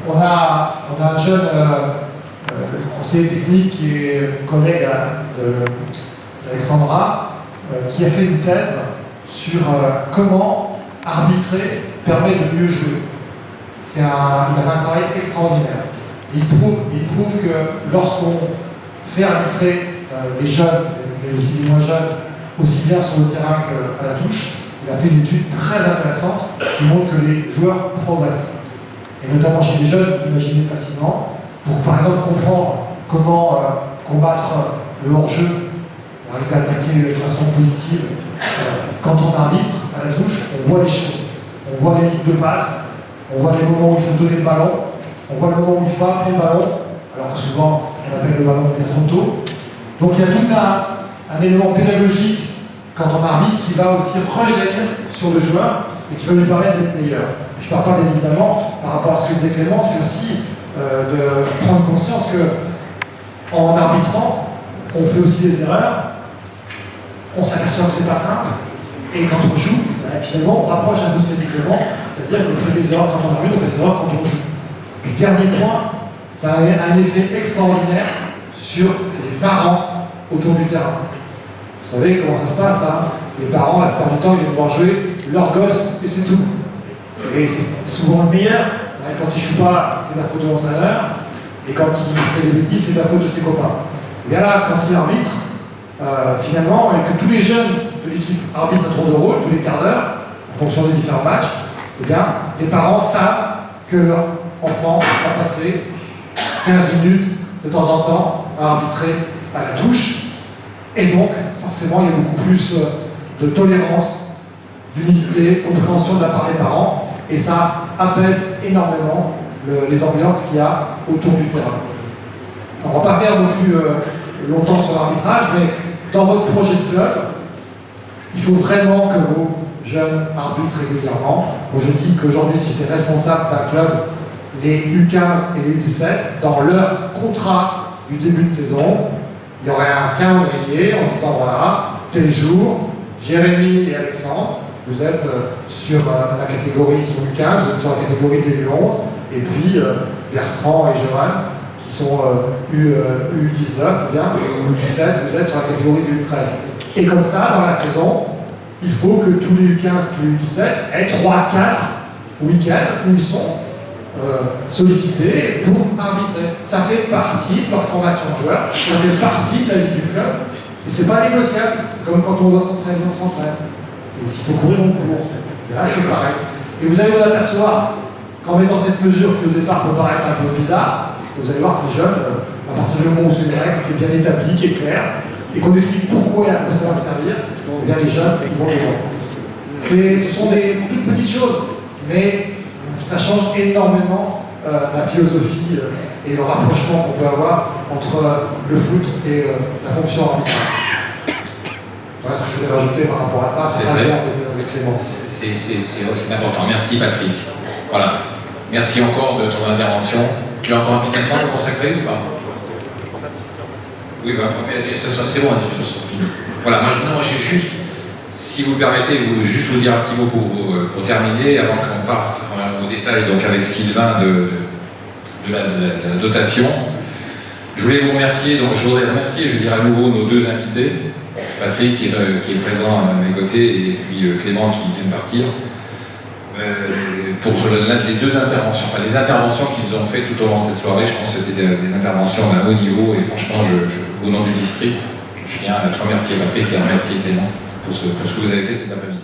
On a un jeune conseiller technique qui est collègue d'Alexandra, qui a fait une thèse sur comment arbitrer permet de mieux jouer. Il a fait un travail extraordinaire. Il prouve que lorsqu'on fait arbitrer les jeunes, mais aussi les moins jeunes, aussi bien sur le terrain qu'à la touche, il a fait une étude très intéressante qui montre que les joueurs progressent. Et notamment chez les jeunes, imaginez facilement, pour par exemple comprendre comment combattre le hors-jeu, arriver à attaquer de façon positive. Quand on arbitre à la touche, on voit les choses. On voit les lignes de passe, on voit les moments où il faut donner le ballon, on voit le moment où il faut appeler le ballon, alors que souvent on appelle le ballon bien trop tôt. Donc il y a tout un élément pédagogique quand on arbitre qui va aussi rejaillir sur le joueur et qui va lui permettre d'être meilleur. Je ne parle pas bien évidemment par rapport à ce que disait Clément, c'est aussi de prendre conscience qu'en arbitrant, on fait aussi des erreurs, on s'aperçoit que c'est pas simple, et quand on joue, finalement on rapproche un peu ce que dit Clément, c'est-à-dire qu'on fait des erreurs quand on arbitre, on fait des erreurs quand on joue. Et dernier point, ça a un effet extraordinaire sur les parents autour du terrain. Vous savez comment ça se passe, hein? Les parents, la plupart du temps, ils viennent voir jouer leur gosse et c'est tout. Et c'est souvent le meilleur. Quand il ne joue pas, c'est la faute de l'entraîneur. Et quand il fait des bêtises, c'est la faute de ses copains. Et bien là, quand il arbitre, finalement, et que tous les jeunes de l'équipe arbitrent à tour de rôle, tous les quarts d'heure, en fonction des différents matchs, eh bien, les parents savent que leur enfant va passer 15 minutes de temps en temps à arbitrer à la touche. Et donc, forcément, il y a beaucoup plus de tolérance, d'humilité, compréhension de la part des parents. Et ça apaise énormément les ambiances qu'il y a autour du terrain. Alors, on ne va pas faire non plus longtemps sur l'arbitrage, mais dans votre projet de club, il faut vraiment que vos jeunes arbitrent régulièrement. Moi, je dis qu'aujourd'hui, si tu es responsable d'un club, les U15 et les U17, dans leur contrat du début de saison, il y aurait un calendrier en disant voilà, tel jour, Jérémy et Alexandre, vous êtes sur la catégorie sur U15, vous êtes sur la catégorie de l'U11, et puis Bertrand et Johan, qui sont U19, bien, ou U17, vous êtes sur la catégorie de U13. Et comme ça, dans la saison, il faut que tous les U15, tous les U17 aient 3-4 week-ends où ils sont sollicités pour arbitrer. Ça fait partie de leur formation de joueur, ça fait partie de la vie du club, et c'est pas négociable. C'est comme quand on doit s'entraîner, on s'entraîne. Et s'il faut courir, on court. Et là, c'est pareil. Et vous allez vous apercevoir qu'en mettant cette mesure qui au départ peut paraître un peu bizarre, vous allez voir que les jeunes, à partir du moment où c'est une règle qui est bien établie, qui est claire, et qu'on explique pourquoi et à quoi ça va servir, eh bien les jeunes, ils vont le voir. Ce sont des toutes petites choses, mais ça change énormément la philosophie et le rapprochement qu'on peut avoir entre le foot et la fonction arbitrale. Voilà ce que je voulais rajouter par rapport à ça. C'est vrai. Avec Clément. C'est important. Merci Patrick. Voilà. Merci encore de ton intervention. Tu as encore un petit instant à consacrer ou pas? Oui, c'est bon, les discussions sont finies. Voilà, moi j'ai juste, si vous le permettez, juste vous dire un petit mot pour terminer, avant qu'on passe au détail donc avec Sylvain de la dotation. Je voulais vous remercier, donc je voudrais remercier, je dirais à nouveau nos deux invités, Patrick qui est présent à mes côtés et puis Clément qui vient de partir, pour les deux interventions, enfin les interventions qu'ils ont fait tout au long de cette soirée. Je pense que c'était des interventions d'un haut niveau et franchement, au nom du district, je tiens à te remercier Patrick et à remercier Clément pour ce que vous avez fait cet après-midi.